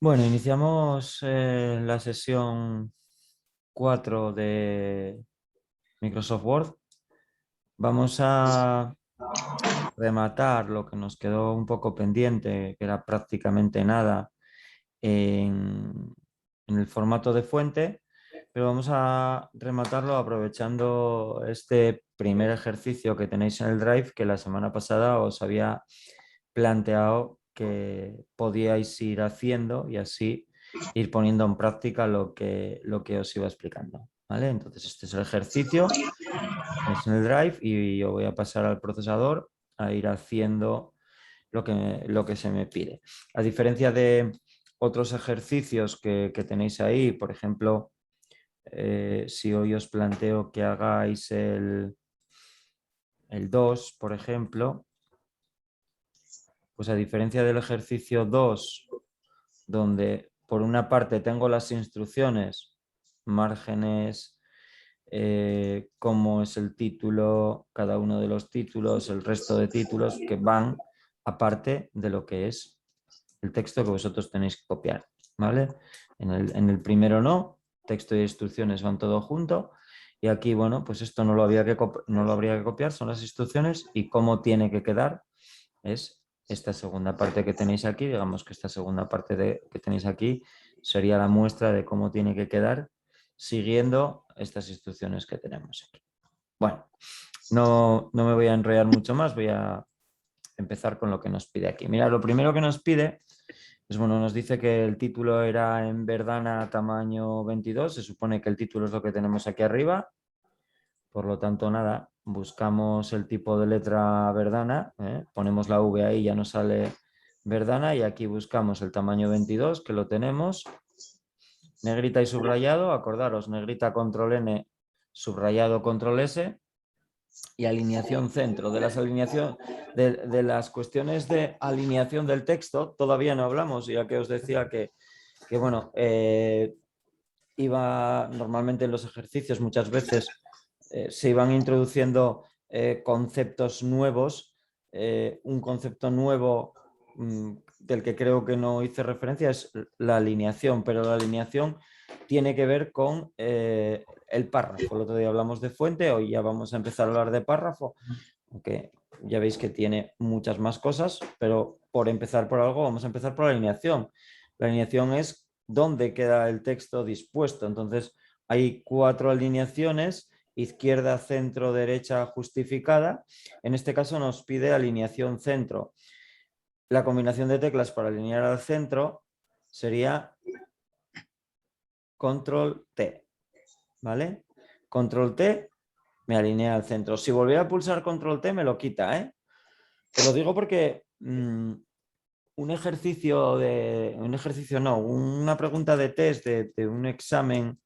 Bueno, iniciamos la sesión 4 de Microsoft Word. Vamos a rematar lo que nos quedó un poco pendiente, que era prácticamente nada en el formato de fuente, pero vamos a rematarlo aprovechando este primer ejercicio que tenéis en el Drive, que la semana pasada os había planteado que podíais ir haciendo y así ir poniendo en práctica lo que os iba explicando. ¿Vale? Entonces, este es el ejercicio, es en el Drive y yo voy a pasar al procesador a ir haciendo lo que se me pide. A diferencia de otros ejercicios que tenéis ahí, por ejemplo, si hoy os planteo que hagáis el 2, por ejemplo, pues a diferencia del ejercicio 2, donde por una parte tengo las instrucciones, márgenes, cómo es el título, cada uno de los títulos, el resto de títulos que van aparte de lo que es el texto que vosotros tenéis que copiar, ¿vale? En el primero no, texto y instrucciones van todo junto, y aquí, bueno, pues esto no lo habría que copiar, son las instrucciones y cómo tiene que quedar es esta segunda parte que tenéis aquí. Digamos que esta segunda parte que tenéis aquí sería la muestra de cómo tiene que quedar siguiendo estas instrucciones que tenemos aquí. Bueno, no me voy a enrollar mucho más, voy a empezar con lo que nos pide aquí. Mira, lo primero que nos pide es, bueno, nos dice que el título era en Verdana tamaño 22, se supone que el título es lo que tenemos aquí arriba, por lo tanto, nada, buscamos el tipo de letra Verdana, ponemos la V ahí, ya nos sale Verdana, y aquí buscamos el tamaño 22, que lo tenemos, negrita y subrayado, acordaros, negrita control N, subrayado control S, y alineación centro. De las cuestiones de alineación del texto todavía no hablamos, ya que os decía que bueno, iba normalmente en los ejercicios muchas veces se iban introduciendo conceptos nuevos. Un concepto nuevo del que creo que no hice referencia es la alineación, pero la alineación tiene que ver con el párrafo. El otro día hablamos de fuente, hoy ya vamos a empezar a hablar de párrafo, aunque ya veis que tiene muchas más cosas, pero por empezar por algo, vamos a empezar por la alineación. La alineación es dónde queda el texto dispuesto. Entonces, hay 4 alineaciones: izquierda, centro, derecha, justificada. En este caso nos pide alineación centro. La combinación de teclas para alinear al centro sería control T, ¿vale? Control T me alinea al centro. Si volviera a pulsar control T me lo quita, ¿eh? Te lo digo porque una pregunta de test de un examen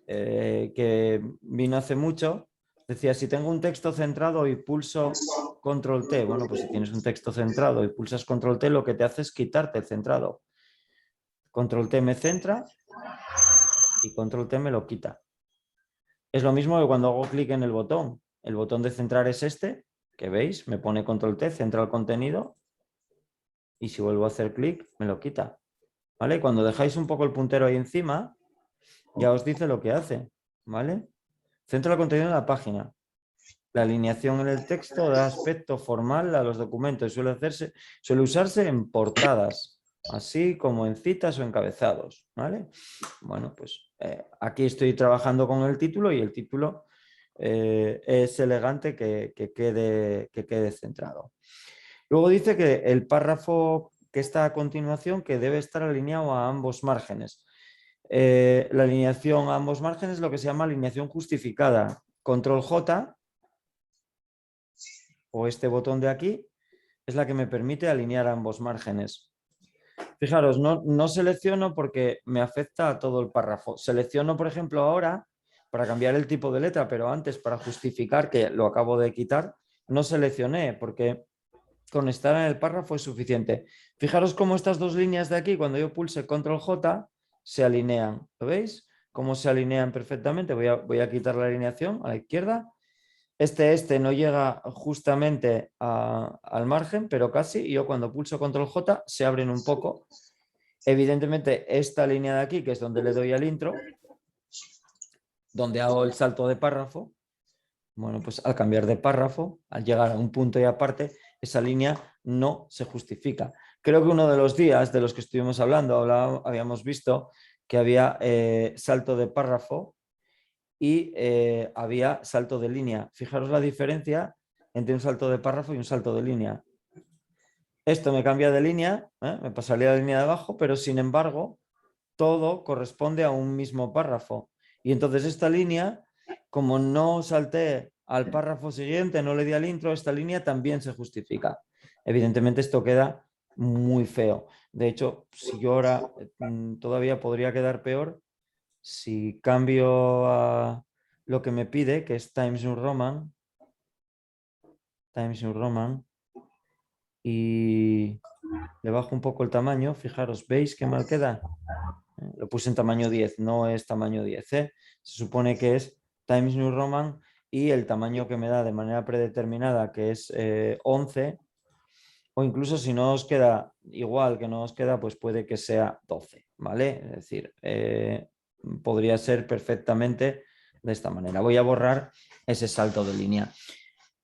que vino hace mucho, decía, si tengo un texto centrado y pulso control T, bueno, pues si tienes un texto centrado y pulsas control T, lo que te hace es quitarte el centrado. Control T me centra y control T me lo quita. Es lo mismo que cuando hago clic en el botón. El botón de centrar es este, que veis, me pone control T, centra el contenido, y si vuelvo a hacer clic, me lo quita. ¿Vale? Cuando dejáis un poco el puntero ahí encima, ya os dice lo que hace. ¿Vale? Centra el contenido en la página. La alineación en el texto da aspecto formal a los documentos. Suele usarse en portadas, así como en citas o encabezados. ¿Vale? Bueno, pues aquí estoy trabajando con el título y el título es elegante que quede centrado. Luego dice que el párrafo que está a continuación que debe estar alineado a ambos márgenes. La alineación a ambos márgenes es lo que se llama alineación justificada. Control J o este botón de aquí es la que me permite alinear ambos márgenes. Fijaros, no selecciono porque me afecta a todo el párrafo. Selecciono, por ejemplo, ahora para cambiar el tipo de letra, pero antes para justificar que lo acabo de quitar, no seleccioné porque con estar en el párrafo es suficiente. Fijaros cómo estas dos líneas de aquí, cuando yo pulse control J, se alinean. ¿Lo veis? Cómo se alinean perfectamente. Voy a quitar la alineación a la izquierda. Este no llega justamente al margen, pero casi. Y yo cuando pulso control J se abren un poco Evidentemente, esta línea de aquí, que es donde le doy al intro, donde hago el salto de párrafo, bueno, pues al cambiar de párrafo, al llegar a un punto y aparte, esa línea no se justifica. Creo que uno de los días de los que estuvimos hablando, habíamos visto que había salto de párrafo y había salto de línea. Fijaros la diferencia entre un salto de párrafo y un salto de línea. Esto me cambia de línea, me pasaría a la línea de abajo, pero sin embargo, todo corresponde a un mismo párrafo. Y entonces esta línea, como no salté al párrafo siguiente, no le di al intro, esta línea también se justifica. Evidentemente esto queda muy feo. De hecho, si yo ahora todavía podría quedar peor, si cambio a lo que me pide, que es Times New Roman, y le bajo un poco el tamaño, fijaros, ¿veis qué mal queda? Lo puse en tamaño 10, no es tamaño 10, ¿eh? Se supone que es Times New Roman y el tamaño que me da de manera predeterminada, que es 11, o incluso si no os queda igual que no os queda, pues puede que sea 12, ¿vale? Es decir, podría ser perfectamente de esta manera. Voy a borrar ese salto de línea.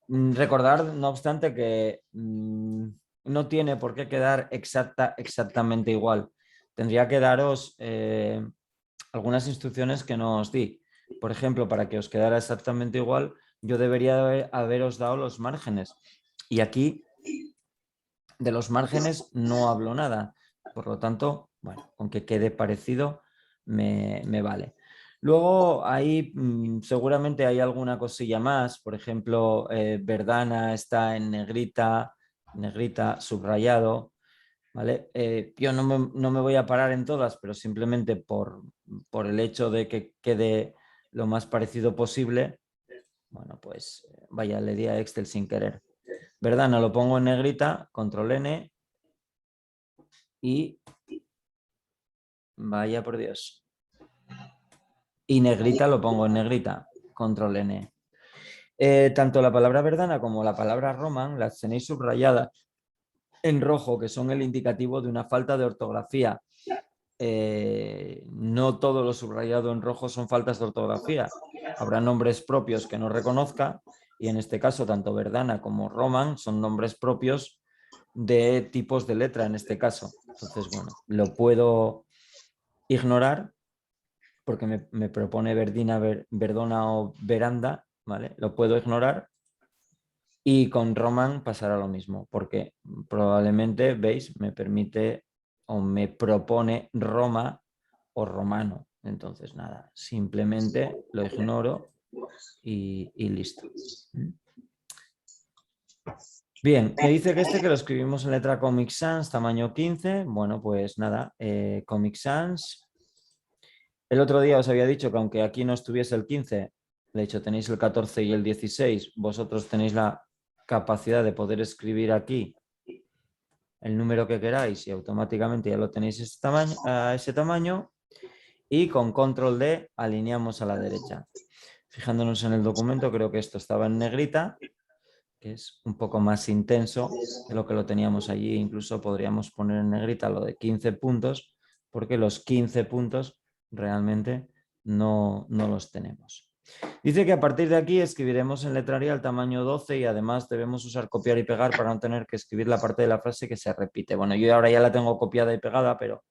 Recordar, no obstante, que no tiene por qué quedar exactamente igual. Tendría que daros algunas instrucciones que no os di. Por ejemplo, para que os quedara exactamente igual, yo debería haberos dado los márgenes. Y aquí de los márgenes no hablo nada. Por lo tanto, bueno, con que quede parecido me vale. Luego ahí seguramente hay alguna cosilla más. Por ejemplo, Verdana está en negrita, subrayado. ¿Vale? Yo no me voy a parar en todas, pero simplemente por el hecho de que quede lo más parecido posible, bueno, pues vaya, le di a Excel sin querer. Verdana lo pongo en negrita, control N, y vaya por Dios. Y negrita lo pongo en negrita, control N. Tanto la palabra Verdana como la palabra Roman las tenéis subrayadas en rojo, que son el indicativo de una falta de ortografía. No todo lo subrayado en rojo son faltas de ortografía. Habrá nombres propios que no reconozca y en este caso tanto Verdana como Roman son nombres propios de tipos de letra en este caso. Entonces, bueno, lo puedo ignorar porque me propone Verdina, Verdona o Veranda, ¿vale? Lo puedo ignorar y con Roman pasará lo mismo porque probablemente, veis, me permite o me propone Roma o romano. Entonces, nada, simplemente lo ignoro y listo. Bien, me dice que lo escribimos en letra Comic Sans, tamaño 15. Bueno, pues nada, Comic Sans. El otro día os había dicho que aunque aquí no estuviese el 15, de hecho tenéis el 14 y el 16, vosotros tenéis la capacidad de poder escribir aquí el número que queráis y automáticamente ya lo tenéis a ese tamaño. Y con control D alineamos a la derecha. Fijándonos en el documento, creo que esto estaba en negrita, que es un poco más intenso de lo que lo teníamos allí. Incluso podríamos poner en negrita lo de 15 puntos, porque los 15 puntos realmente no los tenemos. Dice que a partir de aquí escribiremos en letra Arial tamaño 12 y además debemos usar copiar y pegar para no tener que escribir la parte de la frase que se repite. Bueno, yo ahora ya la tengo copiada y pegada, pero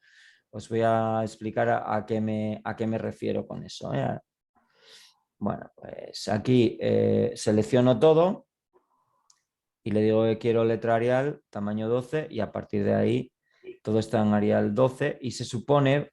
os voy a explicar a qué me refiero con eso. Bueno, pues aquí selecciono todo y le digo que quiero letra Arial tamaño 12 y a partir de ahí todo está en Arial 12 y se supone,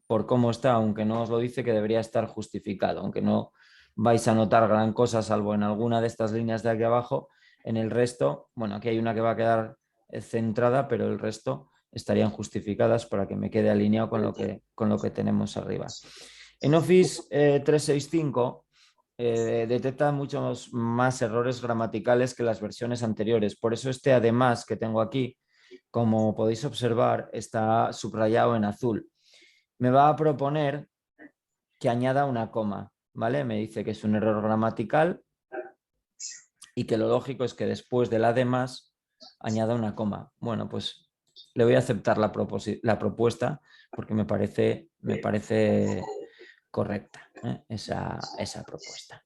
por cómo está, aunque no os lo dice, que debería estar justificado, aunque no vais a notar gran cosa salvo en alguna de estas líneas de aquí abajo. En el resto, bueno, aquí hay una que va a quedar centrada, pero el resto estarían justificadas para que me quede alineado con lo que tenemos arriba. En Office 365 detecta muchos más errores gramaticales que las versiones anteriores. Por eso este además que tengo aquí, como podéis observar, está subrayado en azul. Me va a proponer que añada una coma, ¿vale? Me dice que es un error gramatical y que lo lógico es que después del además añada una coma. Bueno, pues le voy a aceptar la propuesta porque me parece correcta, esa propuesta.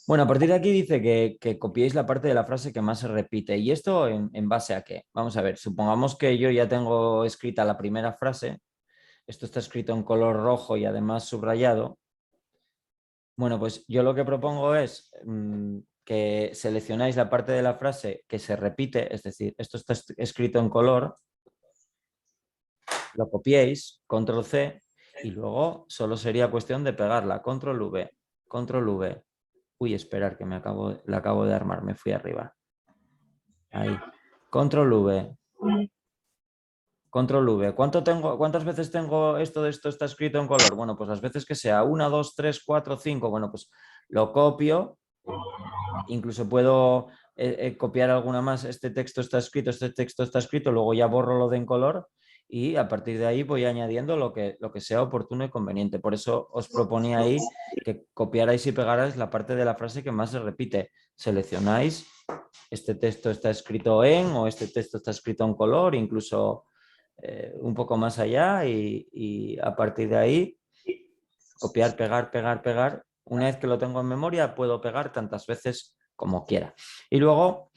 Bueno, a partir de aquí dice que copiéis la parte de la frase que más se repite. ¿Y esto en base a qué? Vamos a ver, supongamos que yo ya tengo escrita la primera frase. Esto está escrito en color rojo y además subrayado. Bueno, pues yo lo que propongo es que seleccionáis la parte de la frase que se repite, es decir, esto está escrito en color, lo copiéis, control C, y luego solo sería cuestión de pegarla, control V, control V. Uy, esperar que la acabo de armar, me fui arriba. Ahí, control V. Control V. ¿Cuántas veces tengo esto de esto está escrito en color? Bueno, pues las veces que sea, 1, 2, 3, 4, 5. Bueno, pues lo copio. Incluso puedo copiar alguna más. Este texto está escrito, luego ya borro lo de en color y a partir de ahí voy añadiendo lo que sea oportuno y conveniente. Por eso os proponía ahí que copiarais y pegarais la parte de la frase que más se repite. Seleccionáis, este texto está escrito en o este texto está escrito en color, incluso un poco más allá y a partir de ahí copiar, pegar, pegar, pegar. Una vez que lo tengo en memoria puedo pegar tantas veces como quiera. Y luego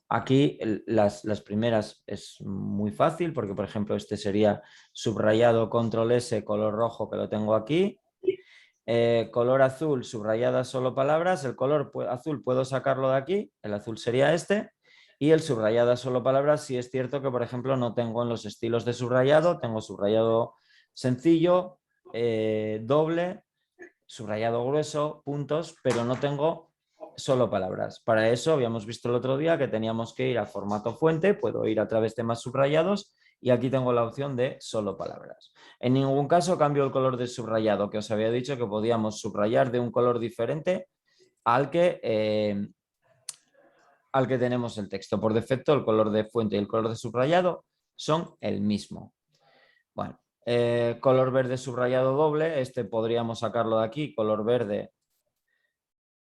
aquí las primeras es muy fácil porque por ejemplo este sería subrayado control S, color rojo que lo tengo aquí. Color azul, subrayadas solo palabras. El color azul puedo sacarlo de aquí, el azul sería este. Y el subrayada solo palabras, sí es cierto que, por ejemplo, no tengo en los estilos de subrayado, tengo subrayado sencillo, doble, subrayado grueso, puntos, pero no tengo solo palabras. Para eso habíamos visto el otro día que teníamos que ir a formato fuente, puedo ir a través de más subrayados y aquí tengo la opción de solo palabras. En ningún caso cambio el color del subrayado, que os había dicho que podíamos subrayar de un color diferente al que tenemos el texto. Por defecto, el color de fuente y el color de subrayado son el mismo. Bueno, color verde subrayado doble, este podríamos sacarlo de aquí, color verde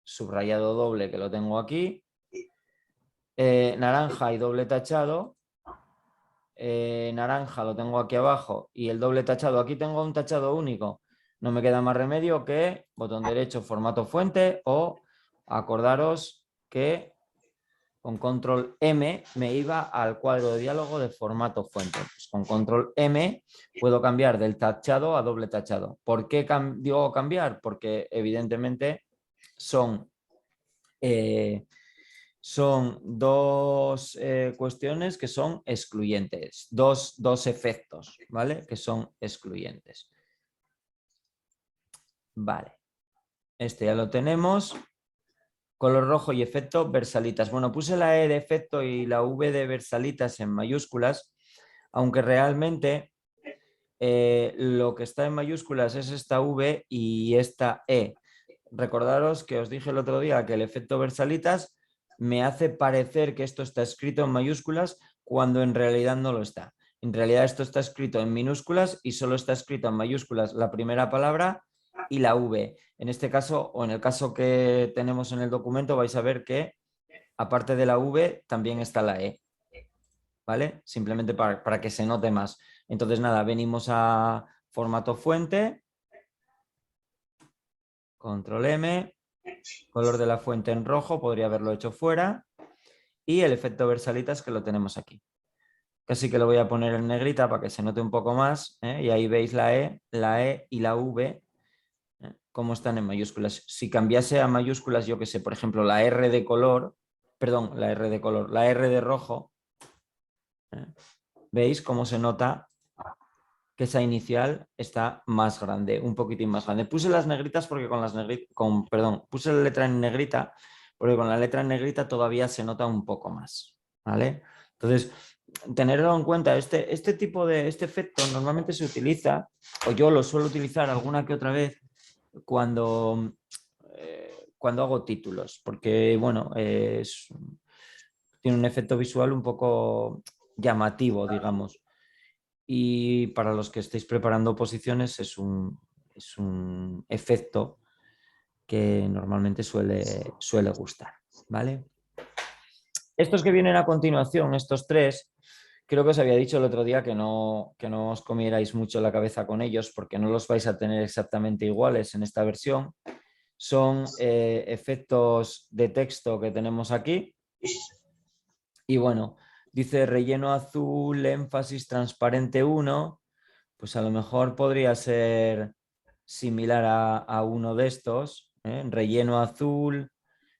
subrayado doble, que lo tengo aquí. Naranja y doble tachado. Naranja lo tengo aquí abajo y el doble tachado. Aquí tengo un tachado único. No me queda más remedio que botón derecho, formato fuente o acordaros que con control M me iba al cuadro de diálogo de formato fuente. Pues con control M puedo cambiar del tachado a doble tachado. ¿Por qué digo cambiar? Porque evidentemente son dos cuestiones que son excluyentes, dos efectos, ¿vale? Que son excluyentes. Vale, este ya lo tenemos. Color rojo y efecto versalitas. Bueno, puse la E de efecto y la V de versalitas en mayúsculas, aunque realmente lo que está en mayúsculas es esta V y esta E. Recordaros que os dije el otro día que el efecto versalitas me hace parecer que esto está escrito en mayúsculas cuando en realidad no lo está. En realidad esto está escrito en minúsculas y solo está escrito en mayúsculas la primera palabra y la V. En este caso, o en el caso que tenemos en el documento, vais a ver que aparte de la V también está la E. ¿Vale? Simplemente para que se note más. Entonces, nada, venimos a formato fuente, control M, color de la fuente en rojo, podría haberlo hecho fuera, y el efecto versalitas que lo tenemos aquí. Casi que lo voy a poner en negrita para que se note un poco más, ¿eh? Y ahí veis la E y la V, cómo están en mayúsculas. Si cambiase a mayúsculas, yo que sé, por ejemplo, la R de color, perdón, la R de rojo, ¿veis cómo se nota que esa inicial está más grande, un poquitín más grande? Puse las negritas porque puse la letra en negrita porque con la letra en negrita todavía se nota un poco más, ¿vale? Entonces, tenerlo en cuenta, este efecto normalmente se utiliza, o yo lo suelo utilizar alguna que otra vez cuando hago títulos, porque, bueno, tiene un efecto visual un poco llamativo, digamos. Y para los que estéis preparando oposiciones es un efecto que normalmente suele gustar, ¿vale? Estos que vienen a continuación, estos tres, creo que os había dicho el otro día que no os comierais mucho la cabeza con ellos porque no los vais a tener exactamente iguales en esta versión. Son efectos de texto que tenemos aquí. Y bueno, dice relleno azul, énfasis transparente 1. Pues a lo mejor podría ser similar a uno de estos. Relleno azul,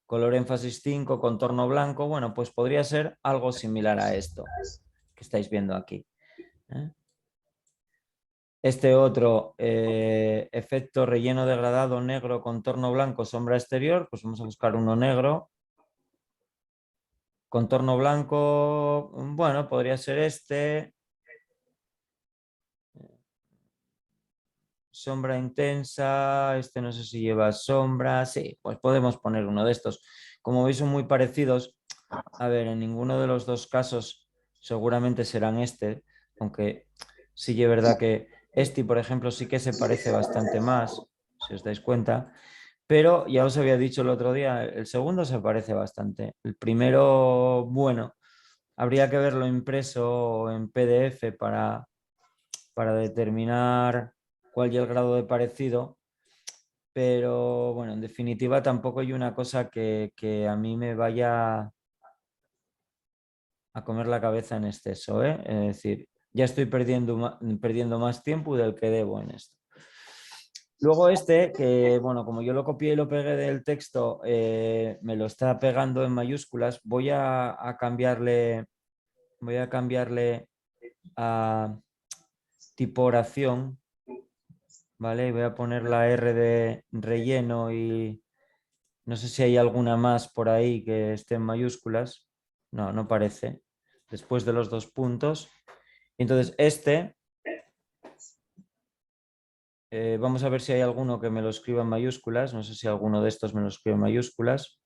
color énfasis 5, contorno blanco. Bueno, pues podría ser algo similar a esto que estáis viendo aquí. Este otro, efecto relleno degradado negro, contorno blanco, sombra exterior, pues vamos a buscar uno negro. Contorno blanco, bueno, podría ser este. Sombra intensa, este no sé si lleva sombra, sí, pues podemos poner uno de estos. Como veis son muy parecidos. A ver, en ninguno de los dos casos seguramente serán este, aunque sí es verdad que este, por ejemplo, sí que se parece bastante más, si os dais cuenta. Pero ya os había dicho el otro día, el segundo se parece bastante. El primero, bueno, habría que verlo impreso en PDF para determinar cuál es el grado de parecido. Pero bueno, en definitiva tampoco hay una cosa que a mí me vaya a comer la cabeza en exceso, ¿eh? Es decir, ya estoy perdiendo más tiempo del que debo en esto. Luego este, que bueno, como yo lo copié y lo pegué del texto, me lo está pegando en mayúsculas, voy a cambiarle a tipo oración, ¿vale? Voy a poner la R de relleno y no sé si hay alguna más por ahí que esté en mayúsculas. No, no parece. Después de los dos puntos. Entonces este, vamos a ver si hay alguno que me lo escriba en mayúsculas. No sé si alguno de estos me lo escribe en mayúsculas.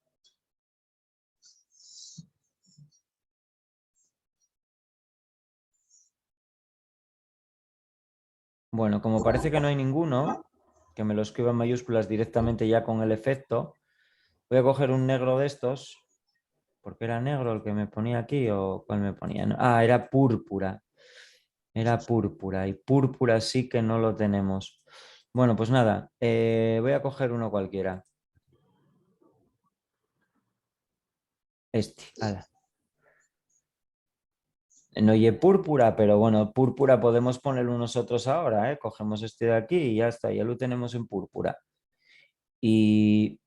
Bueno, como parece que no hay ninguno que me lo escriba en mayúsculas directamente ya con el efecto, voy a coger un negro de estos, porque era negro el que me ponía aquí o cuál me ponía. Ah, era púrpura. Era púrpura y púrpura sí que no lo tenemos. Bueno, pues nada, voy a coger uno cualquiera. Este, ala. No oye púrpura, pero bueno, púrpura podemos ponerlo nosotros ahora, ¿eh? Cogemos este de aquí y ya está, ya lo tenemos en púrpura. Y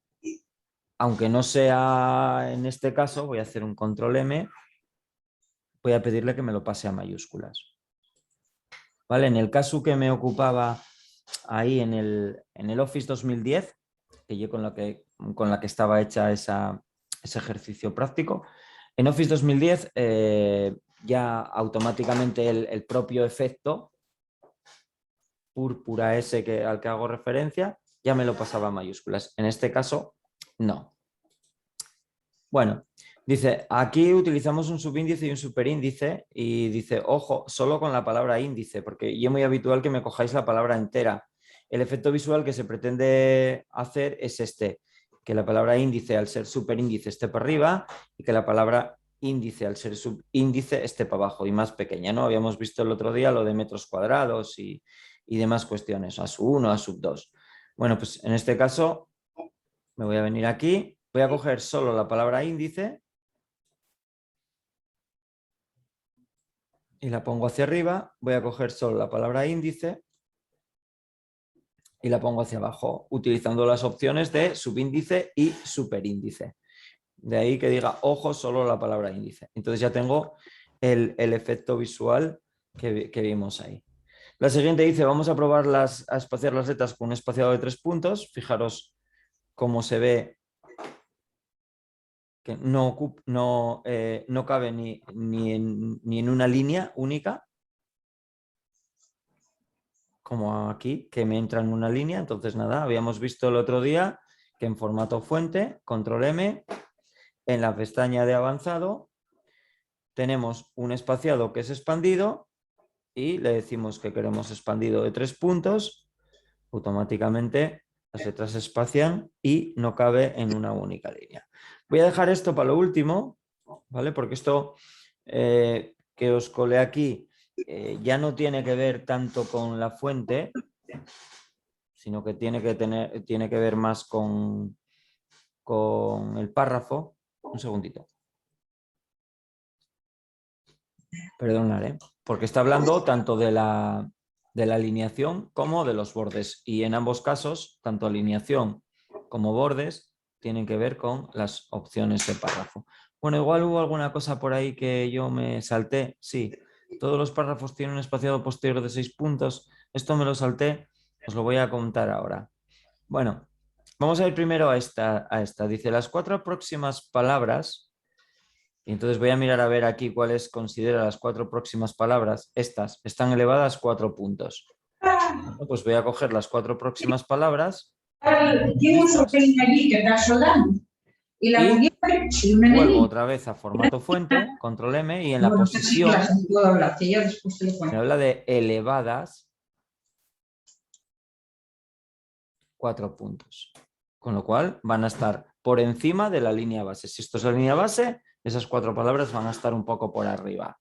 aunque no sea en este caso, voy a hacer un control M, voy a pedirle que me lo pase a mayúsculas. ¿Vale? En el caso que me ocupaba ahí en el Office 2010, que yo con la que estaba hecha ese ejercicio práctico, en Office 2010 ya automáticamente el propio efecto púrpura ese al que hago referencia ya me lo pasaba a mayúsculas. En este caso, no. Bueno, dice, aquí utilizamos un subíndice y un superíndice y dice, ojo, solo con la palabra índice, porque yo es muy habitual que me cojáis la palabra entera. El efecto visual que se pretende hacer es este, que la palabra índice al ser superíndice esté para arriba y que la palabra índice al ser subíndice esté para abajo y más pequeña, ¿no? Habíamos visto el otro día lo de metros cuadrados y demás cuestiones, a sub 1, a sub 2. Bueno, pues en este caso me voy a venir aquí, voy a coger solo la palabra índice y la pongo hacia arriba, voy a coger solo la palabra índice y la pongo hacia abajo, utilizando las opciones de subíndice y superíndice. De ahí que diga, ojo, solo la palabra índice. Entonces ya tengo el efecto visual que vimos ahí. La siguiente dice, vamos a probar a espaciar las letras con un espaciado de 3 puntos. Fijaros cómo se ve que no cabe ni en una línea única, como aquí, que me entra en una línea. Entonces, nada, habíamos visto el otro día que en formato fuente, control M, en la pestaña de avanzado, tenemos un espaciado que es expandido y le decimos que queremos expandido de 3 puntos, automáticamente las letras se espacian y no cabe en una única línea. Voy a dejar esto para lo último, ¿vale? Porque esto que os colé aquí ya no tiene que ver tanto con la fuente, sino que tiene que ver más con el párrafo. Un segundito. Perdonad, porque está hablando tanto de la alineación como de los bordes. Y en ambos casos, tanto alineación como bordes tienen que ver con las opciones de párrafo. Bueno, igual hubo alguna cosa por ahí que yo me salté. Sí, todos los párrafos tienen un espaciado posterior de 6 puntos. Esto me lo salté, os lo voy a contar ahora. Bueno, vamos a ir primero a esta. Dice, las 4 próximas palabras, y entonces voy a mirar a ver aquí cuáles considera las 4 próximas palabras. Estas están elevadas 4 puntos. Bueno, pues voy a coger las 4 próximas palabras. Tiene un sobrino allí que está soldando. Y la mujer y una vuelvo nenita. otra vez a formato fuente, control M, y en la posición me habla de elevadas 4 puntos. Con lo cual van a estar por encima de la línea base. Si esto es la línea base, esas 4 palabras van a estar un poco por arriba.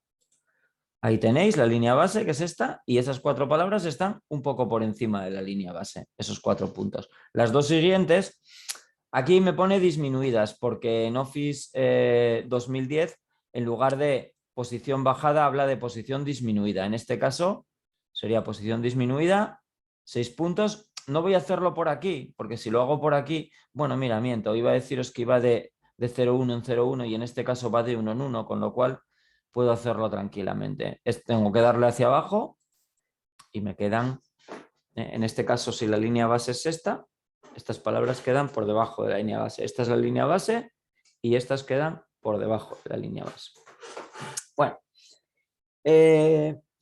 Ahí tenéis la línea base, que es esta, y esas 4 palabras están un poco por encima de la línea base, esos 4 puntos. Las dos siguientes, aquí me pone disminuidas, porque en Office 2010, en lugar de posición bajada, habla de posición disminuida. En este caso, sería posición disminuida, 6 puntos. No voy a hacerlo por aquí, porque si lo hago por aquí, bueno, mira, miento, iba a deciros que iba de 0,1 en 0,1 y en este caso va de 1 en 1, con lo cual puedo hacerlo tranquilamente. Tengo que darle hacia abajo y me quedan, en este caso, si la línea base es esta, estas palabras quedan por debajo de la línea base. Esta es la línea base y estas quedan por debajo de la línea base. Bueno,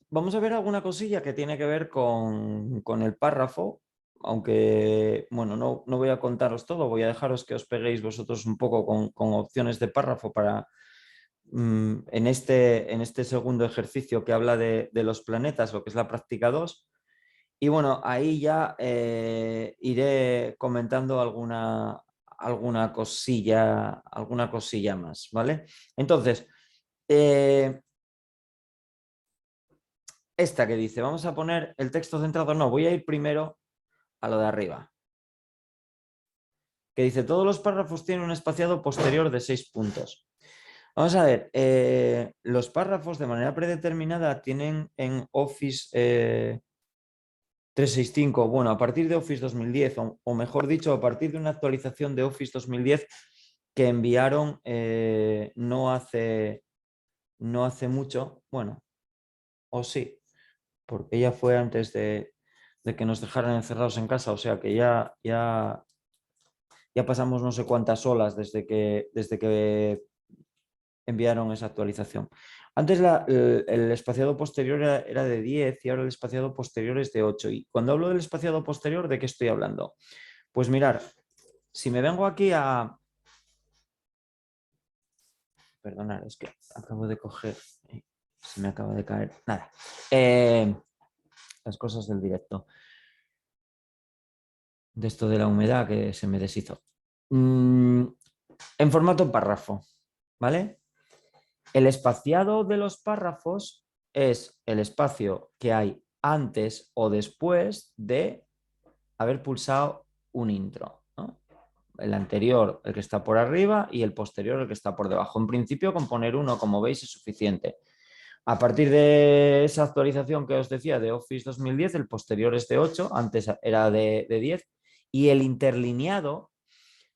vamos a ver alguna cosilla que tiene que ver con el párrafo, aunque, bueno, no voy a contaros todo, voy a dejaros que os peguéis vosotros un poco con opciones de párrafo para en este segundo ejercicio que habla de los planetas, lo que es la práctica 2. Y bueno, ahí ya iré comentando alguna cosilla más, ¿vale? Entonces, esta que dice, vamos a poner el texto centrado, no, voy a ir primero a lo de arriba. Que dice, todos los párrafos tienen un espaciado posterior de 6 puntos. Vamos a ver, los párrafos de manera predeterminada tienen en Office 365, bueno, a partir de Office 2010, o mejor dicho, a partir de una actualización de Office 2010 que enviaron no hace mucho, bueno, o sí, porque ya fue antes de que nos dejaran encerrados en casa, o sea que ya pasamos no sé cuántas olas desde que enviaron esa actualización. Antes el espaciado posterior era de 10 y ahora el espaciado posterior es de 8. Y cuando hablo del espaciado posterior, ¿de qué estoy hablando? Pues mirar, si me vengo aquí a... Perdonad, es que acabo de coger... Se me acaba de caer. Nada. Las cosas del directo. De esto de la humedad que se me deshizo. En formato párrafo, ¿vale? El espaciado de los párrafos es el espacio que hay antes o después de haber pulsado un intro, ¿no? El anterior, el que está por arriba, y el posterior, el que está por debajo. En principio, con poner uno, como veis, es suficiente. A partir de esa actualización que os decía de Office 2010, el posterior es de 8, antes era de 10, y el interlineado,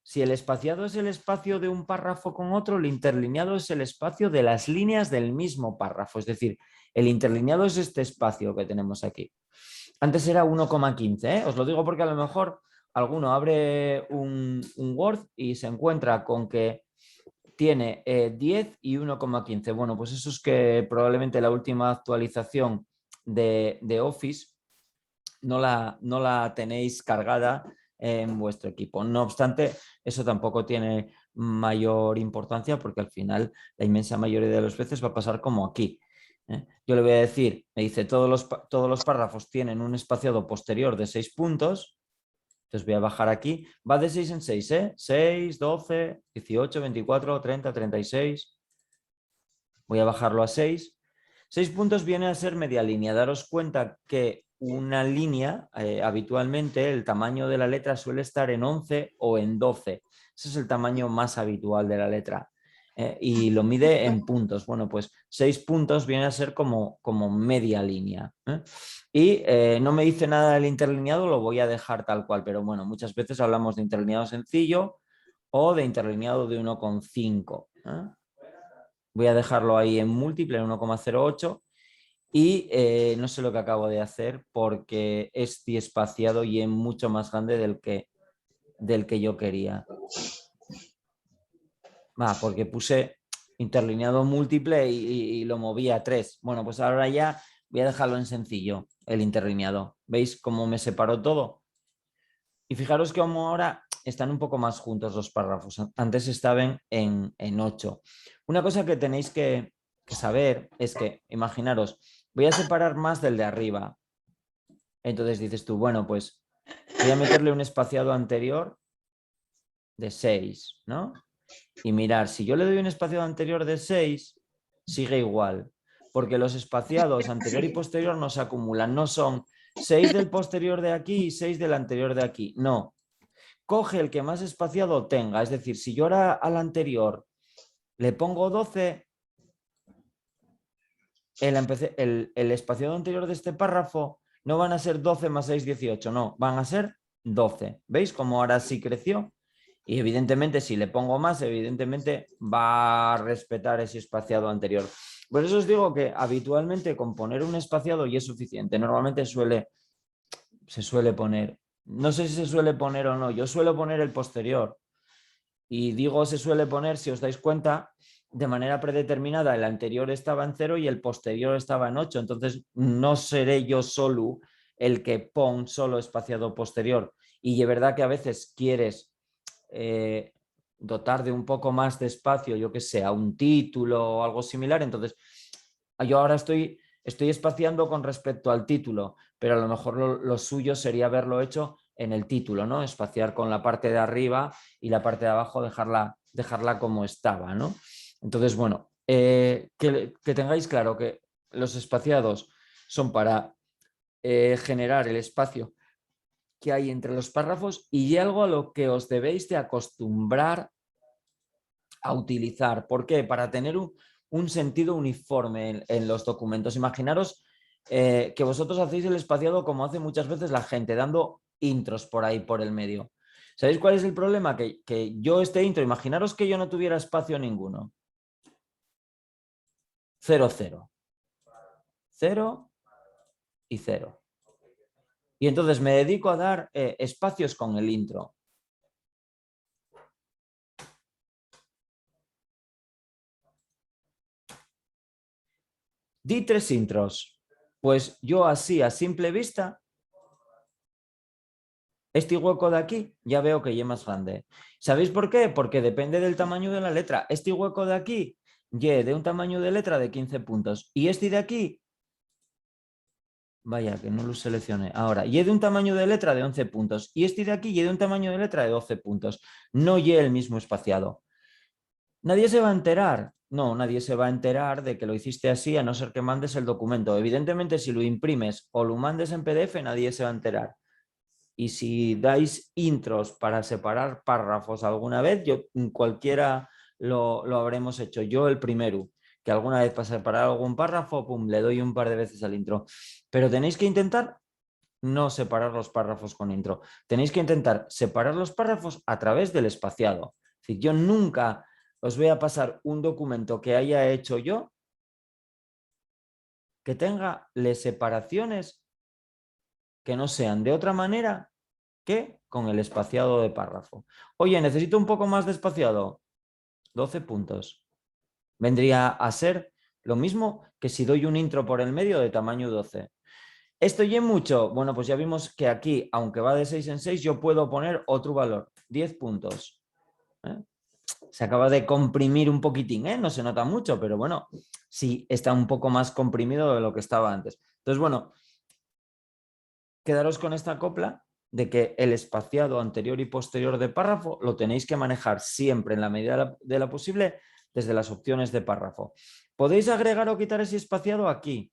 si el espaciado es el espacio de un párrafo con otro, el interlineado es el espacio de las líneas del mismo párrafo. Es decir, el interlineado es este espacio que tenemos aquí. Antes era 1,15, ¿eh? Os lo digo porque a lo mejor alguno abre un Word y se encuentra con que tiene 10 y 1,15. Bueno, pues eso es que probablemente la última actualización de Office no la tenéis cargada en vuestro equipo. No obstante, eso tampoco tiene mayor importancia porque al final la inmensa mayoría de las veces va a pasar como aquí. Yo le voy a decir, me dice, todos los párrafos tienen un espaciado posterior de 6 puntos. Entonces voy a bajar aquí. Va de 6 en 6, ¿eh? 6, 12, 18, 24, 30, 36. Voy a bajarlo a 6. 6 puntos viene a ser media línea. Daros cuenta que una línea, habitualmente el tamaño de la letra suele estar en 11 o en 12. Ese es el tamaño más habitual de la letra. Y lo mide en puntos. Bueno, pues 6 puntos viene a ser como media línea. Y no me dice nada del interlineado, lo voy a dejar tal cual. Pero bueno, muchas veces hablamos de interlineado sencillo o de interlineado de 1,5. Voy a dejarlo ahí en múltiple, en 1,08. Y no sé lo que acabo de hacer porque es espaciado y es mucho más grande del que yo quería. Porque puse interlineado múltiple y lo moví a 3. Bueno, pues ahora ya voy a dejarlo en sencillo, el interlineado. ¿Veis cómo me separó todo? Y fijaros que como ahora están un poco más juntos los párrafos. Antes estaban en 8. Una cosa que tenéis que saber es que, imaginaros, voy a separar más del de arriba. Entonces dices tú, bueno, pues voy a meterle un espaciado anterior de 6, ¿no? Y mirar, si yo le doy un espaciado anterior de 6, sigue igual. Porque los espaciados anterior y posterior no se acumulan. No son 6 del posterior de aquí y 6 del anterior de aquí. No. Coge el que más espaciado tenga. Es decir, si yo ahora al anterior le pongo 12, el espaciado anterior de este párrafo no van a ser 12 más 6, 18. No, van a ser 12. ¿Veis cómo ahora sí creció? Y evidentemente si le pongo más, evidentemente va a respetar ese espaciado anterior. Por eso os digo que habitualmente con poner un espaciado ya es suficiente. Normalmente se suele poner, no sé si se suele poner o no, yo suelo poner el posterior. Y digo se suele poner, si os dais cuenta, de manera predeterminada, el anterior estaba en 0 y el posterior estaba en 8. Entonces no seré yo solo el que pon solo espaciado posterior. Y de verdad que a veces quieres dotar de un poco más de espacio, yo que sé, a un título o algo similar. Entonces yo ahora estoy espaciando con respecto al título, pero a lo mejor lo suyo sería haberlo hecho en el título, ¿no? Espaciar con la parte de arriba y la parte de abajo dejarla como estaba, ¿no? Entonces, bueno, que tengáis claro que los espaciados son para generar el espacio que hay entre los párrafos y algo a lo que os debéis de acostumbrar a utilizar. ¿Por qué? Para tener un sentido uniforme en los documentos. Imaginaros que vosotros hacéis el espaciado como hace muchas veces la gente, dando intros por ahí por el medio. ¿Sabéis cuál es el problema? Que yo este intro, imaginaros que yo no tuviera espacio ninguno. 0, 0. 0 y 0. Y entonces me dedico a dar espacios con el intro. Di 3 intros. Pues yo así, a simple vista, este hueco de aquí ya veo que ya es más grande. ¿Sabéis por qué? Porque depende del tamaño de la letra. Este hueco de aquí ya de un tamaño de letra de 15 puntos. Y este de aquí, vaya que no lo seleccioné. Ahora, y de un tamaño de letra de 11 puntos. Y este de aquí y de un tamaño de letra de 12 puntos. No y el mismo espaciado. ¿Nadie se va a enterar? No, nadie se va a enterar de que lo hiciste así a no ser que mandes el documento. Evidentemente, si lo imprimes o lo mandes en PDF, nadie se va a enterar. Y si dais intros para separar párrafos alguna vez, cualquiera lo habremos hecho. Yo el primero, que alguna vez para separar algún párrafo, pum, le doy un par de veces al intro. Pero tenéis que intentar no separar los párrafos con intro. Tenéis que intentar separar los párrafos a través del espaciado. Es decir, yo nunca os voy a pasar un documento que haya hecho yo que tenga las separaciones que no sean de otra manera que con el espaciado de párrafo. Oye, necesito un poco más de espaciado. 12 puntos. Vendría a ser lo mismo que si doy un intro por el medio de tamaño 12. ¿Esto ya es mucho? Bueno, pues ya vimos que aquí, aunque va de 6 en 6, yo puedo poner otro valor, 10 puntos. Se acaba de comprimir un poquitín, no se nota mucho, pero bueno, sí está un poco más comprimido de lo que estaba antes. Entonces, bueno, quedaros con esta copla de que el espaciado anterior y posterior de párrafo lo tenéis que manejar siempre en la medida de la posible desde las opciones de párrafo. Podéis agregar o quitar ese espaciado aquí.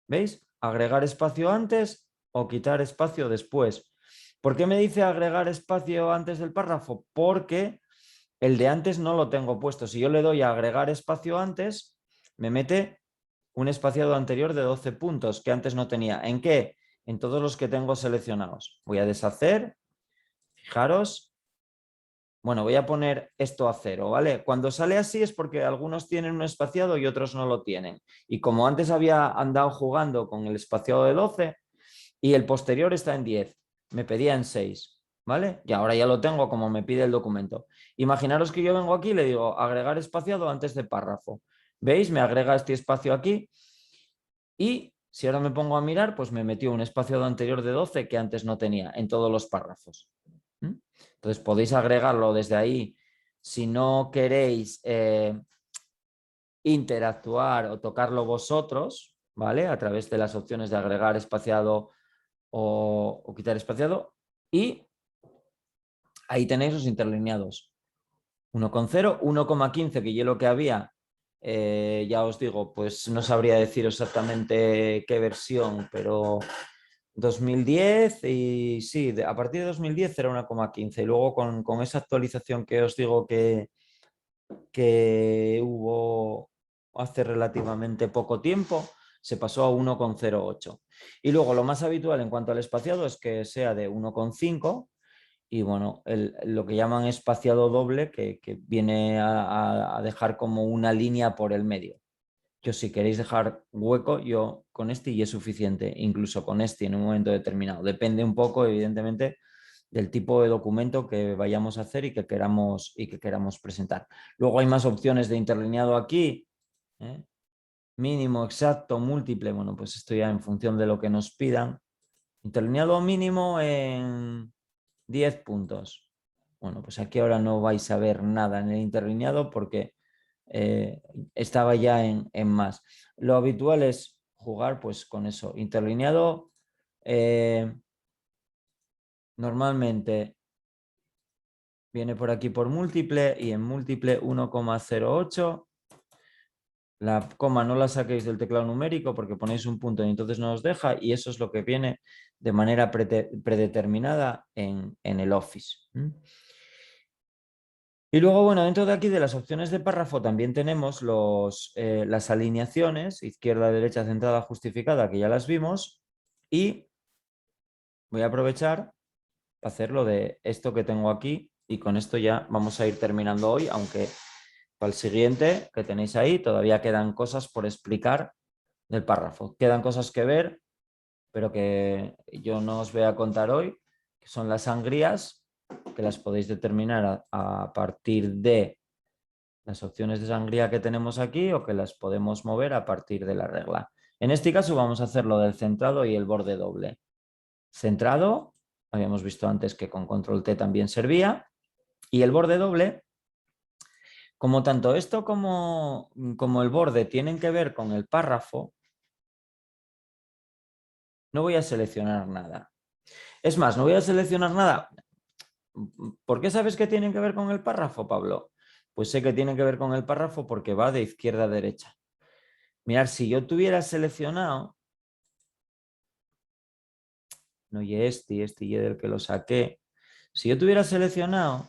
¿Veis? Agregar espacio antes o quitar espacio después. ¿Por qué me dice agregar espacio antes del párrafo? Porque el de antes no lo tengo puesto. Si yo le doy a agregar espacio antes, me mete un espaciado anterior de 12 puntos que antes no tenía. ¿En qué? En todos los que tengo seleccionados. Voy a deshacer. Fijaros. Bueno, voy a poner esto a 0, ¿vale? Cuando sale así es porque algunos tienen un espaciado y otros no lo tienen. Y como antes había andado jugando con el espaciado de 12 y el posterior está en 10, me pedía en 6, ¿vale? Y ahora ya lo tengo como me pide el documento. Imaginaros que yo vengo aquí y le digo agregar espaciado antes de párrafo. ¿Veis? Me agrega este espacio aquí y si ahora me pongo a mirar, pues me metió un espaciado anterior de 12 que antes no tenía en todos los párrafos. Entonces podéis agregarlo desde ahí. Si no queréis interactuar o tocarlo vosotros, ¿vale? A través de las opciones de agregar espaciado o quitar espaciado. Y ahí tenéis los interlineados. 1,0, 1,15, que yo lo que había, ya os digo, pues no sabría decir exactamente qué versión, pero 2010 y sí, a partir de 2010 era 1,15 y luego con esa actualización que os digo que hubo hace relativamente poco tiempo, se pasó a 1,08. Y luego lo más habitual en cuanto al espaciado es que sea de 1,5 y bueno, lo que llaman espaciado doble, que viene a dejar como una línea por el medio. Yo si queréis dejar hueco, yo con este y es suficiente, incluso con este en un momento determinado. Depende un poco, evidentemente, del tipo de documento que vayamos a hacer y que queramos presentar. Luego hay más opciones de interlineado aquí. ¿eh? Mínimo, exacto, múltiple. Bueno, pues esto ya en función de lo que nos pidan. Interlineado mínimo en 10 puntos. Bueno, pues aquí ahora no vais a ver nada en el interlineado porque estaba ya en más. Lo habitual es jugar pues con eso. Interlineado normalmente viene por aquí por múltiple y en múltiple 1,08. La coma no la saquéis del teclado numérico porque ponéis un punto y entonces no os deja y eso es lo que viene de manera predeterminada en el Office. Y luego, bueno, dentro de aquí de las opciones de párrafo también tenemos las alineaciones, izquierda, derecha, centrada, justificada, que ya las vimos. Y voy a aprovechar para hacer lo de esto que tengo aquí y con esto ya vamos a ir terminando hoy, aunque para el siguiente que tenéis ahí todavía quedan cosas por explicar del párrafo. Quedan cosas que ver, pero que yo no os voy a contar hoy, que son las sangrías, que las podéis determinar a partir de las opciones de sangría que tenemos aquí o que las podemos mover a partir de la regla. En este caso vamos a hacer lo del centrado y el borde doble. Centrado, habíamos visto antes que con control T también servía, y el borde doble, como tanto esto como el borde tienen que ver con el párrafo, no voy a seleccionar nada. Es más, no voy a seleccionar nada. ¿Por qué sabes que tienen que ver con el párrafo, Pablo? Pues sé que tienen que ver con el párrafo porque va de izquierda a derecha. Mirad, si yo tuviera seleccionado, no y este y del que lo saqué, si yo tuviera seleccionado,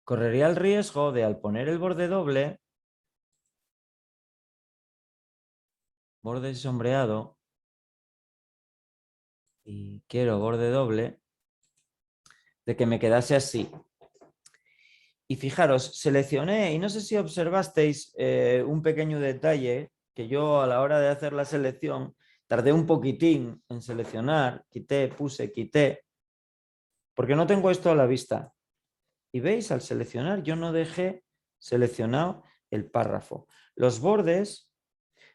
correría el riesgo de al poner el borde doble, borde sombreado, y quiero borde doble, de que me quedase así. Y fijaros, seleccioné, y no sé si observasteis un pequeño detalle, que yo a la hora de hacer la selección tardé un poquitín en seleccionar, quité, puse, quité, porque no tengo esto a la vista. Y veis, al seleccionar yo no dejé seleccionado el párrafo. Los bordes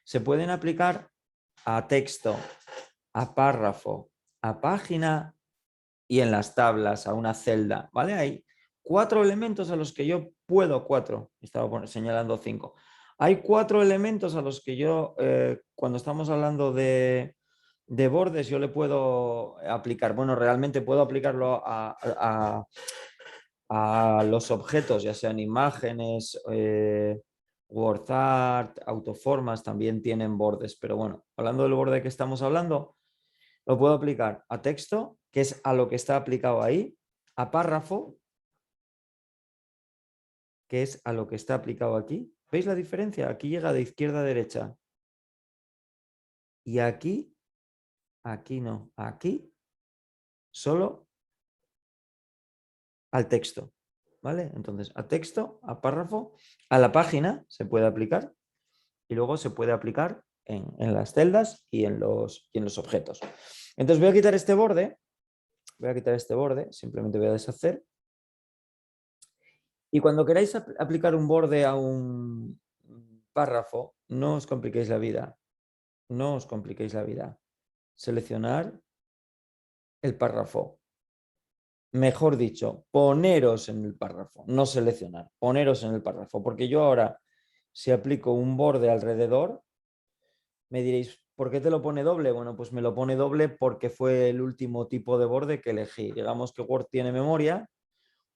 se pueden aplicar a texto, a párrafo, a página y en las tablas, a una celda, ¿vale? Hay 4 elementos a los que yo puedo, 4, estaba señalando 5. Hay 4 elementos a los que yo, cuando estamos hablando de bordes, yo le puedo aplicar. Bueno, realmente puedo aplicarlo a a los objetos, ya sean imágenes, WordArt, autoformas, también tienen bordes. Pero bueno, hablando del borde que estamos hablando, lo puedo aplicar a texto, que es a lo que está aplicado ahí, a párrafo, que es a lo que está aplicado aquí. ¿Veis la diferencia? Aquí llega de izquierda a derecha. Y aquí no. Aquí solo al texto. ¿Vale? Entonces, a texto, a párrafo, a la página se puede aplicar y luego se puede aplicar en las celdas y en los objetos. Entonces voy a quitar este borde. Simplemente voy a deshacer. Y cuando queráis aplicar un borde a un párrafo, no os compliquéis la vida. No os compliquéis la vida. Seleccionar el párrafo. Mejor dicho, poneros en el párrafo, no seleccionar, poneros en el párrafo. Porque yo ahora, si aplico un borde alrededor, me diréis, ¿por qué te lo pone doble? Bueno, pues me lo pone doble porque fue el último tipo de borde que elegí. Digamos que Word tiene memoria.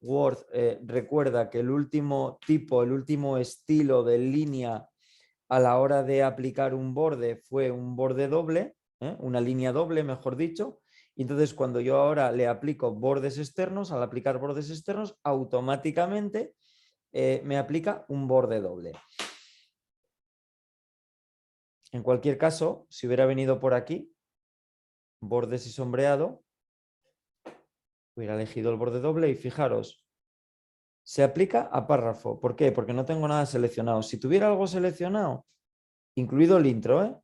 Word recuerda que el último tipo, el último estilo de línea a la hora de aplicar un borde fue un borde doble, una línea doble, mejor dicho. Y entonces cuando yo ahora le aplico bordes externos, al aplicar bordes externos, automáticamente me aplica un borde doble. En cualquier caso, si hubiera venido por aquí, bordes y sombreado, hubiera elegido el borde doble y fijaros, se aplica a párrafo. ¿Por qué? Porque no tengo nada seleccionado. Si tuviera algo seleccionado, incluido el intro,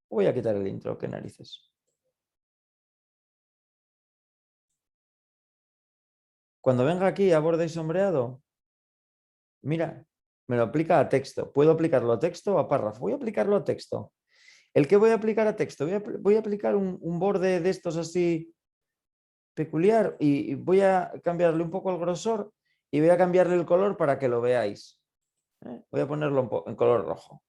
voy a quitar el intro, qué narices. Cuando venga aquí a borde y sombreado, mira, me lo aplica a texto. ¿Puedo aplicarlo a texto o a párrafo? Voy a aplicarlo a texto. ¿El qué voy a aplicar a texto? Voy a aplicar un borde de estos así peculiar y voy a cambiarle un poco el grosor y voy a cambiarle el color para que lo veáis. Voy a ponerlo en color rojo.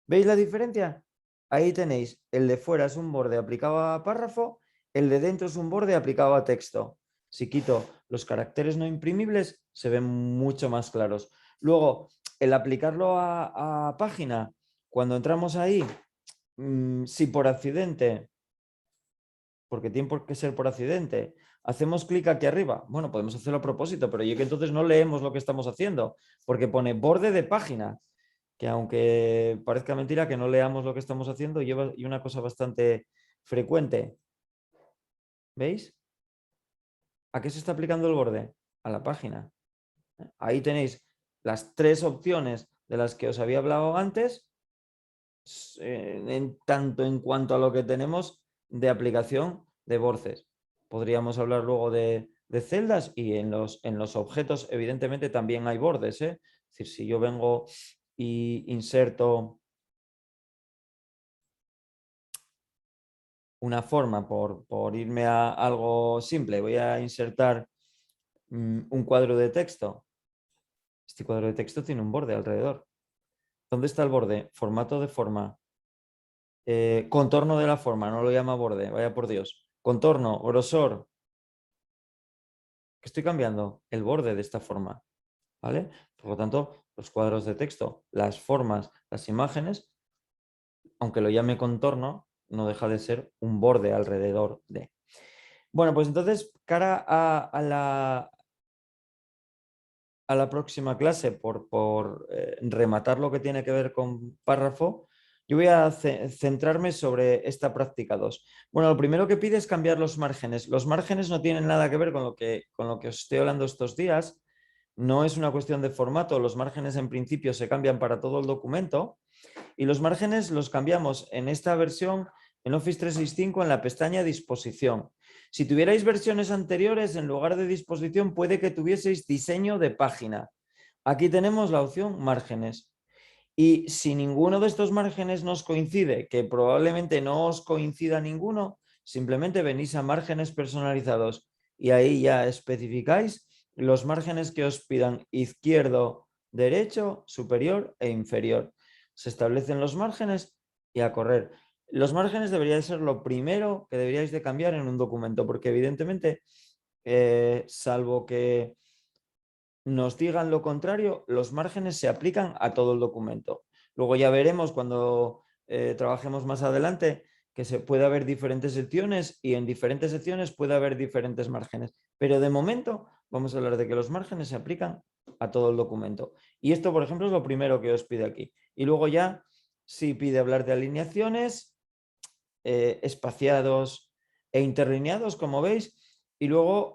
¿Veis la diferencia? Ahí tenéis, el de fuera es un borde aplicado a párrafo, el de dentro es un borde aplicado a texto. Si quito los caracteres no imprimibles, se ven mucho más claros. Luego, el aplicarlo a página, cuando entramos ahí, si por accidente, porque tiene que ser por accidente, hacemos clic aquí arriba, bueno, podemos hacerlo a propósito, pero yo que entonces no leemos lo que estamos haciendo, porque pone borde de página, que aunque parezca mentira que no leamos lo que estamos haciendo, y una cosa bastante frecuente. ¿Veis? ¿A qué se está aplicando el borde? A la página. Ahí tenéis las tres opciones de las que os había hablado antes, tanto en cuanto a lo que tenemos de aplicación de bordes. Podríamos hablar luego de celdas y en los objetos evidentemente también hay bordes. Es decir, si yo vengo y inserto una forma por irme a algo simple, voy a insertar un cuadro de texto. Este cuadro de texto tiene un borde alrededor. ¿Dónde está el borde? Formato de forma. Contorno de la forma, no lo llama borde, vaya por Dios. Contorno, grosor. ¿Qué estoy cambiando? El borde de esta forma. ¿Vale? Por lo tanto, los cuadros de texto, las formas, las imágenes, aunque lo llame contorno, no deja de ser un borde alrededor de. Bueno, pues entonces, cara a la próxima clase, por rematar lo que tiene que ver con párrafo, yo voy a centrarme sobre esta práctica 2. Bueno, lo primero que pide es cambiar los márgenes. Los márgenes no tienen nada que ver con lo que os estoy hablando estos días. No es una cuestión de formato. Los márgenes en principio se cambian para todo el documento y los márgenes los cambiamos en esta versión en Office 365 en la pestaña Disposición. Si tuvierais versiones anteriores, en lugar de disposición, puede que tuvieseis diseño de página. Aquí tenemos la opción márgenes. Y si ninguno de estos márgenes nos coincide, que probablemente no os coincida ninguno, simplemente venís a márgenes personalizados y ahí ya especificáis los márgenes que os pidan izquierdo, derecho, superior e inferior. Se establecen los márgenes y a correr. Los márgenes deberían ser lo primero que deberíais de cambiar en un documento, porque evidentemente salvo que nos digan lo contrario, los márgenes se aplican a todo el documento. Luego ya veremos cuando trabajemos más adelante que se puede haber diferentes secciones y en diferentes secciones puede haber diferentes márgenes. Pero de momento vamos a hablar de que los márgenes se aplican a todo el documento. Y esto, por ejemplo, es lo primero que os pide aquí. Y luego ya, si pide hablar de alineaciones, espaciados e interlineados, como veis, y luego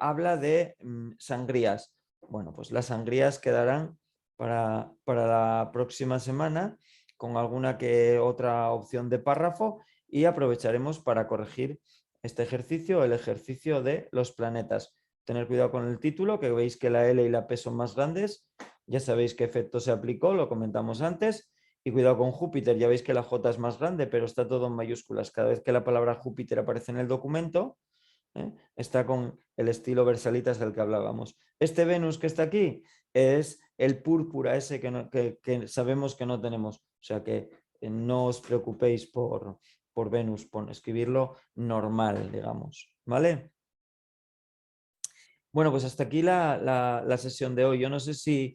habla de sangrías. Bueno, pues las sangrías quedarán para la próxima semana con alguna que otra opción de párrafo y aprovecharemos para corregir este ejercicio, el ejercicio de los planetas. Tener cuidado con el título, que veis que la L y la P son más grandes. Ya sabéis qué efecto se aplicó, lo comentamos antes. Y cuidado con Júpiter, ya veis que la J es más grande, pero está todo en mayúsculas. Cada vez que la palabra Júpiter aparece en el documento, está con el estilo Versalitas del que hablábamos. Este Venus que está aquí es el púrpura ese que sabemos que no tenemos. O sea que no os preocupéis por Venus, por escribirlo normal, digamos. ¿Vale? Bueno, pues hasta aquí la sesión de hoy. Yo no sé si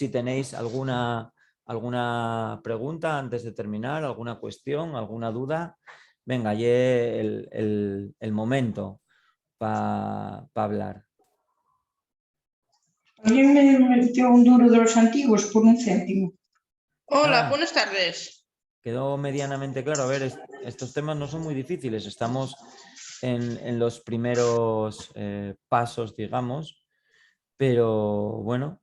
tenéis alguna pregunta antes de terminar, alguna cuestión, alguna duda. Venga, llegue el momento para hablar. Alguien me metió un duro de los antiguos por 1 céntimo. Hola, Ah, buenas tardes. quedó medianamente claro. A ver, estos temas no son muy difíciles. Estamos en los primeros pasos, digamos, pero bueno,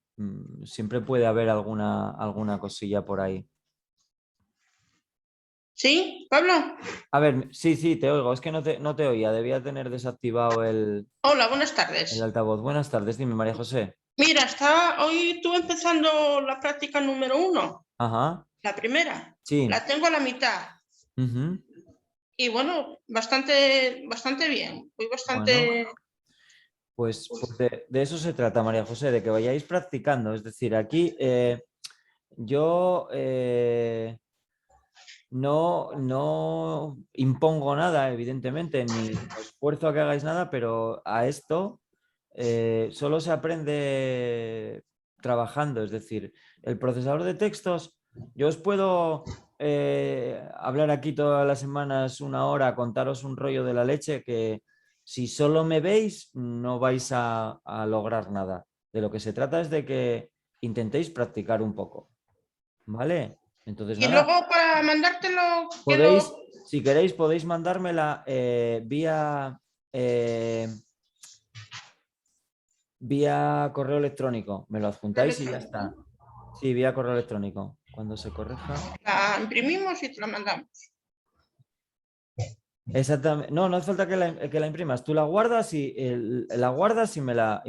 siempre puede haber alguna cosilla por ahí. ¿Sí, Pablo? A ver, sí, te oigo. Es que no te oía. Debía tener desactivado el Hola, buenas tardes. altavoz. Buenas tardes, dime, María José. Mira, hoy estuve empezando la práctica número 1, Ajá, la primera. sí. La tengo a la mitad. Ujú. Y bueno, bastante bien. Fui Bueno, bastante. pues de eso se trata, María José, de que vayáis practicando. Es decir, aquí yo no impongo nada, evidentemente, ni os esfuerzo a que hagáis nada, pero a esto solo se aprende trabajando. Es decir, el procesador de textos, yo os puedo hablar aquí todas las semanas 1 hora, contaros un rollo de la leche que si solo me veis no vais a lograr nada. De lo que se trata es de que intentéis practicar un poco. ¿Vale? Entonces, Y nada, luego para mandártelo, si queréis, podéis mandármela vía correo electrónico. Me lo adjuntáis y ya está. Sí, vía correo electrónico. Cuando se corrija. la imprimimos y te la mandamos. Exactamente. No, no hace falta que la imprimas. Tú la guardas y me la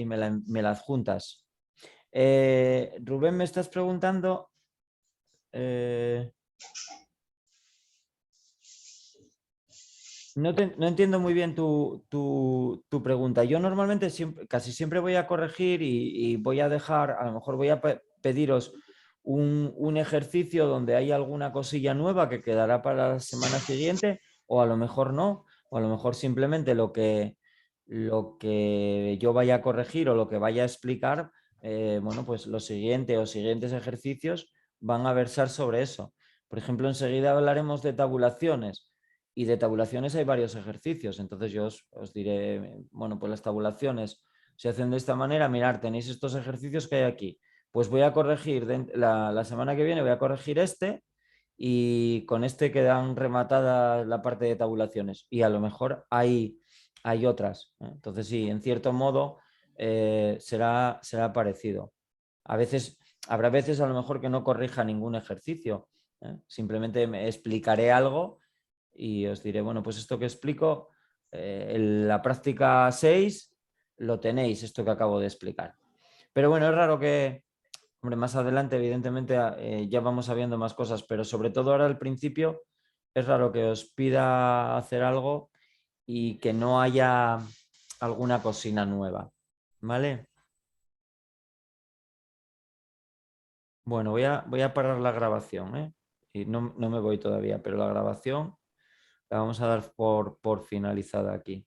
adjuntas. Rubén, me estás preguntando. No entiendo muy bien tu pregunta. Yo normalmente casi siempre voy a corregir y voy a dejar, a lo mejor voy a pediros un ejercicio donde hay alguna cosilla nueva que quedará para la semana siguiente, o a lo mejor no, o a lo mejor simplemente lo que yo vaya a corregir o lo que vaya a explicar, bueno, pues los siguientes ejercicios van a versar sobre eso. Por ejemplo, enseguida hablaremos de tabulaciones. Y de tabulaciones hay varios ejercicios. Entonces yo os diré, bueno, pues las tabulaciones se hacen de esta manera. Mirad, tenéis estos ejercicios que hay aquí. Pues voy a corregir, la semana que viene voy a corregir este y con este quedan rematadas la parte de tabulaciones. Y a lo mejor hay otras. Entonces sí, en cierto modo será parecido. Habrá veces a lo mejor que no corrija ningún ejercicio. Simplemente me explicaré algo y os diré, bueno, pues esto que explico, la práctica 6 lo tenéis, esto que acabo de explicar. Pero bueno, es raro que, hombre, más adelante evidentemente ya vamos sabiendo más cosas, pero sobre todo ahora al principio es raro que os pida hacer algo y que no haya alguna cocina nueva, ¿vale? Bueno, voy a parar la grabación, ¿eh? Y no me voy todavía, pero la grabación la vamos a dar por finalizada aquí.